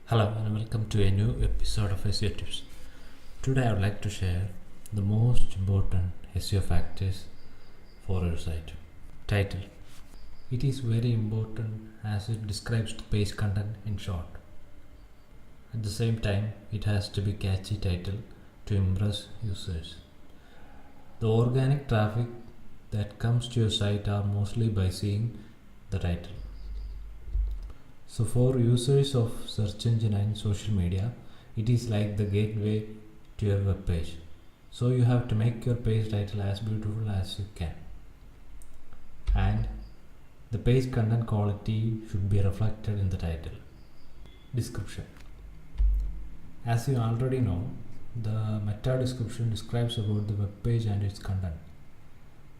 Hello and welcome to a new episode of SEO Tips. Today I would like to share the most important SEO factors for your site. Title. It is very important as it describes the page content in short. At the same time, it has to be catchy title to impress users. The organic traffic that comes to your site are mostly by seeing the title. So for users of search engine and social media, it is like the gateway to your web page. So you have to make your page title as beautiful as you can. And the page content quality should be reflected in the title. Description. As you already know, the meta description describes about the web page and its content.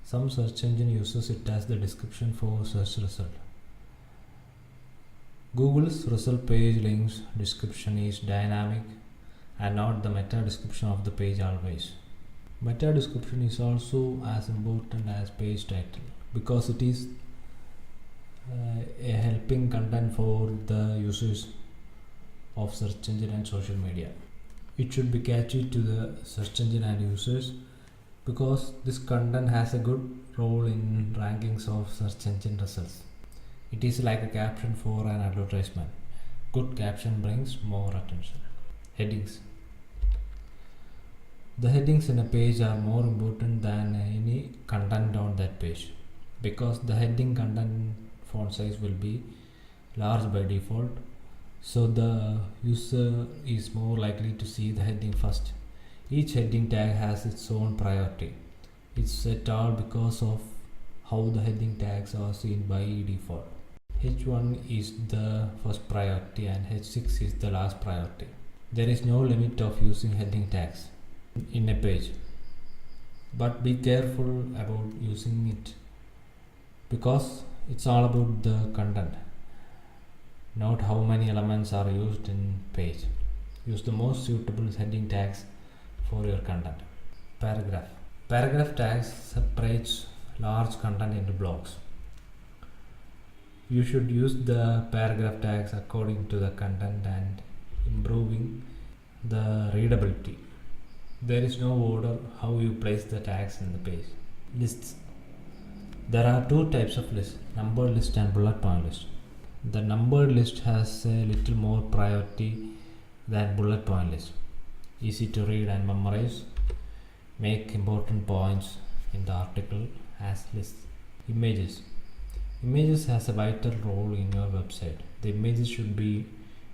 Some search engine uses it as the description for search result. Google's result page links description is dynamic and not the meta description of the page always. Meta description is also as important as page title because it is a helping content for the users of search engine and social media. It should be catchy to the search engine and users because this content has a good role in rankings of search engine results. It is like a caption for an advertisement. Good caption brings more attention. Headings. The headings in a page are more important than any content on that page because the heading content font size will be large by default, so the user is more likely to see the heading first. Each heading tag has its own priority. It's set all because of how the heading tags are seen by default. H1 is the first priority and H6 is the last priority. There is no limit of using heading tags in a page, but be careful about using it because it's all about the content, not how many elements are used in page. Use the most suitable heading tags for your content. Paragraph. Paragraph tags separates large content into blocks. You should use the paragraph tags according to the content and improving the readability. There is no order how you place the tags in the page. Lists. There are two types of lists, numbered list and bullet point list. The numbered list has a little more priority than bullet point list. Easy to read and memorize. Make important points in the article as lists. Images. Images has a vital role in your website. The images should be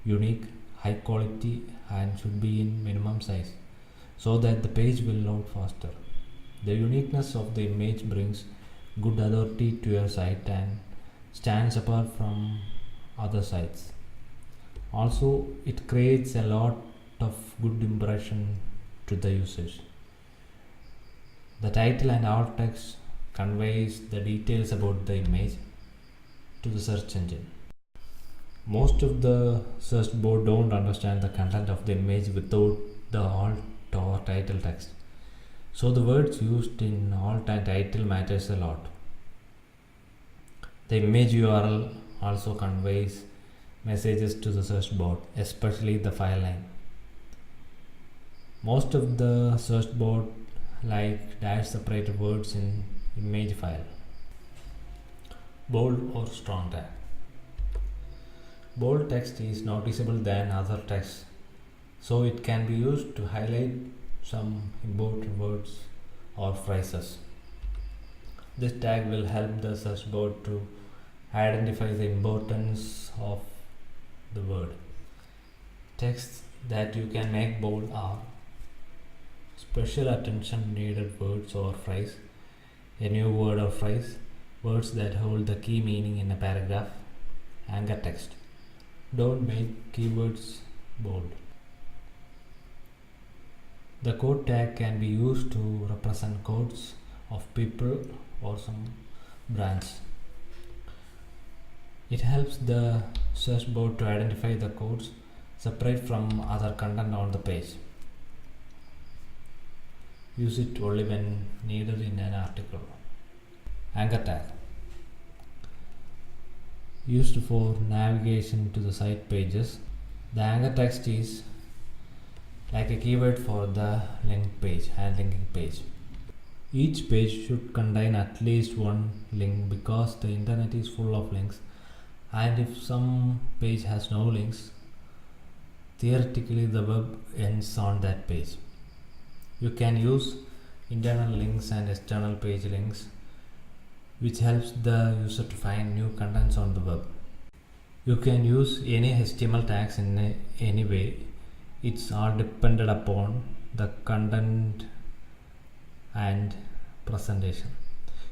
unique, high quality and should be in minimum size so that the page will load faster. The uniqueness of the image brings good authority to your site and stands apart from other sites. Also, it creates a lot of good impression to the users. The title and alt text conveys the details about the image to the search engine. Most of the search board don't understand the content of the image without the alt or title text. So the words used in alt and title matters a lot. The image URL also conveys messages to the search board, especially the file name. Most of the search board like dash separated words in image file. Bold or strong tag. Bold text is noticeable than other text, so it can be used to highlight some important words or phrases. This tag will help the search board to identify the importance of the word. Texts that you can make bold are special attention needed words or phrase, a new word or phrase, words that hold the key meaning in a paragraph, anchor text. Don't make keywords bold. The code tag can be used to represent codes of people or some brands. It helps the search board to identify the codes separate from other content on the page. Use it only when needed in an article. Anchor tag. Used for navigation to the site pages The anchor text is like a keyword for the link page and linking page. Each page should contain at least one link because the internet is full of links, and if some page has no links, theoretically the web ends on that page. You can use internal links and external page links, which helps the user to find new contents on the web. You can use any HTML tags in any way. It's all dependent upon the content and presentation.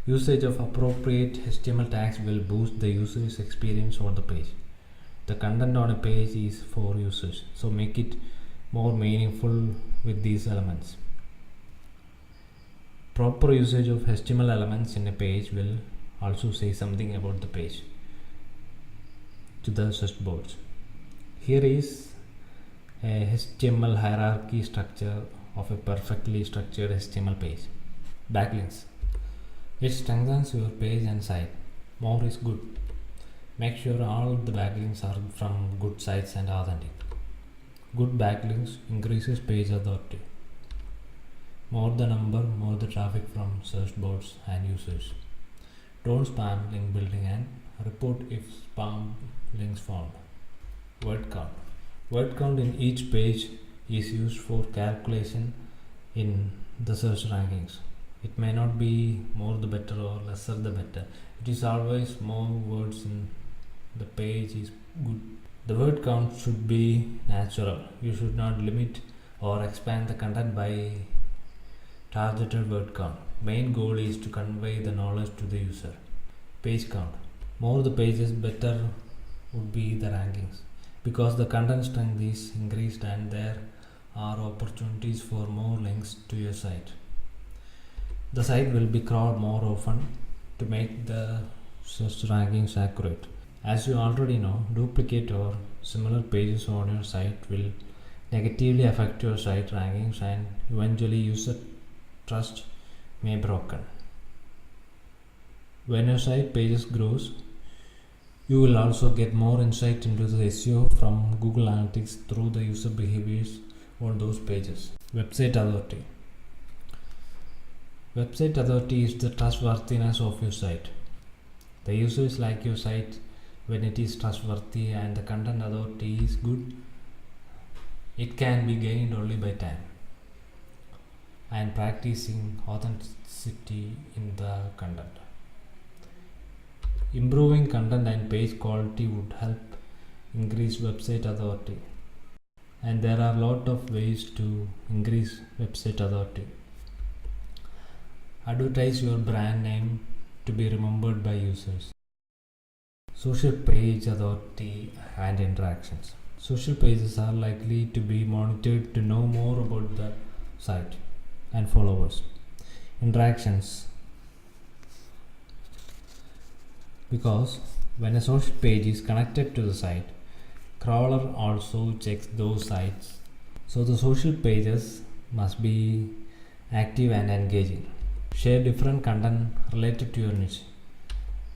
Usage of appropriate HTML tags will boost the user's experience on the page. The content on a page is for users, so make it more meaningful with these elements. Proper usage of HTML elements in a page will also say something about the page to the search boards. Here is a HTML hierarchy structure of a perfectly structured HTML page. Backlinks. It strengthens your page and site. More is good. Make sure all the backlinks are from good sites and authentic. Good backlinks increases page authority. More the number, more the traffic from search boards and users. Don't spam link building and report if spam links found. Word count. Word count in each page is used for calculation in the search rankings. It may not be more the better or lesser the better. It is always more words in the page is good. The word count should be natural. You should not limit or expand the content by targeted word count. Main goal is to convey the knowledge to the user. Page count. More the pages, better would be the rankings, because the content strength is increased and there are opportunities for more links to your site. The site will be crawled more often to make the search rankings accurate. As you already know, duplicate or similar pages on your site will negatively affect your site rankings and eventually user trust may be broken. When your site pages grows, you will also get more insight into the SEO from Google Analytics through the user behaviors on those pages. Website authority. Website authority is the trustworthiness of your site. The users like your site when it is trustworthy and the content authority is good. It can be gained only by time and practicing authenticity in the content. Improving content and page quality would help increase website authority, and there are a lot of ways to increase website authority. Advertise your brand name to be remembered by users. Social page authority and interactions. Social pages are likely to be monitored to know more about the site and followers. Interactions. Because when a social page is connected to the site, crawler also checks those sites. So the social pages must be active and engaging. Share different content related to your niche.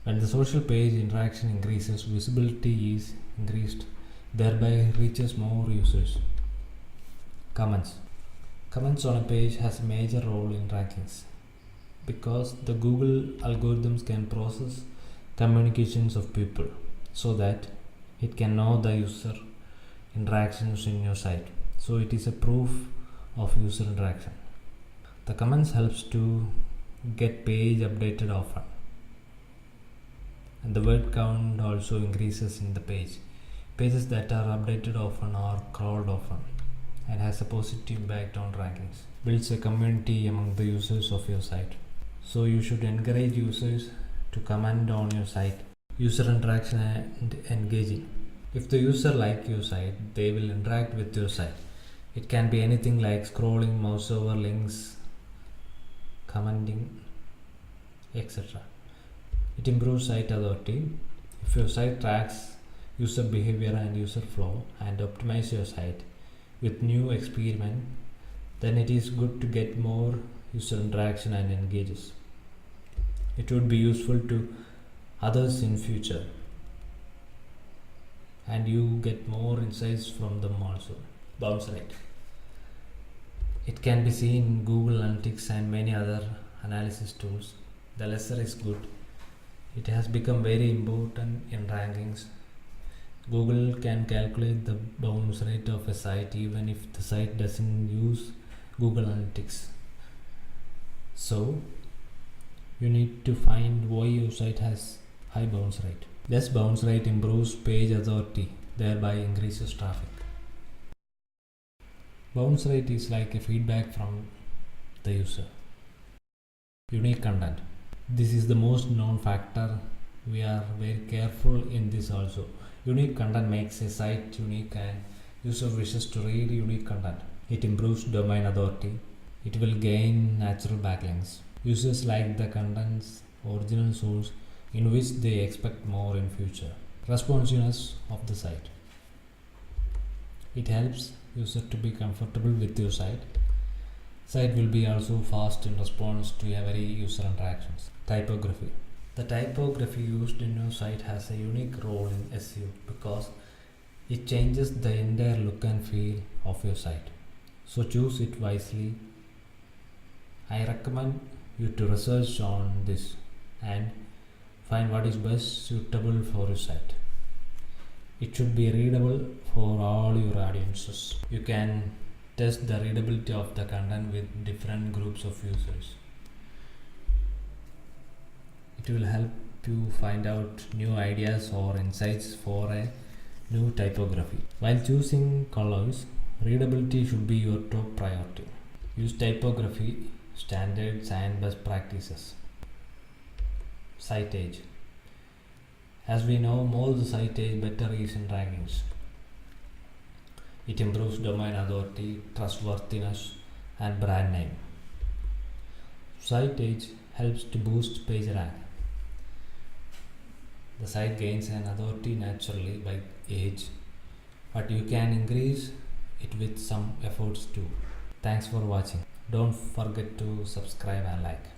When the social page interaction increases, visibility is increased, thereby reaches more users. Comments. Comments on a page has a major role in rankings because the Google algorithms can process communications of people so that it can know the user interactions in your site. So it is a proof of user interaction. The comments helps to get page updated often, and the word count also increases in the page. Pages that are updated often are crawled often and has a positive impact on rankings. Builds a community among the users of your site. So you should encourage users to comment on your site. User interaction and engaging. If the user like your site, they will interact with your site. It can be anything like scrolling, mouse over links, commenting, etc. It improves site authority. If your site tracks user behavior and user flow and optimize your site with new experiment, then it is good to get more user interaction and engages. It would be useful to others in future. and you get more insights from them also. Bounce rate. It can be seen in Google Analytics and many other analysis tools. The lesser is good. It has become very important in rankings. Google can calculate the bounce rate of a site even if the site doesn't use Google Analytics. So, you need to find why your site has high bounce rate. Less bounce rate improves page authority, thereby increases traffic. Bounce rate is like a feedback from the user. Unique content. This is the most known factor. We are very careful in this also. Unique content makes a site unique and user wishes to read unique content. It improves domain authority. It will gain natural backlinks. Users like the content's original source in which they expect more in future. Responsiveness of the site. It helps user to be comfortable with your site. Site will be also fast in response to every user interactions. Typography. The typography used in your site has a unique role in SEO because it changes the entire look and feel of your site. So choose it wisely. I recommend you to research on this and find what is best suitable for your site. It should be readable for all your audiences. You can test the readability of the content with different groups of users. It will help you find out new ideas or insights for a new typography. While choosing colors, readability should be your top priority. Use typography standards and best practices. Site age. As we know, more the site age, better is in rankings. It improves domain authority, trustworthiness, and brand name. Site age helps to boost page rank. The site gains an authority naturally by age, but you can increase it with some efforts too. Thanks for watching. Don't forget to subscribe and like.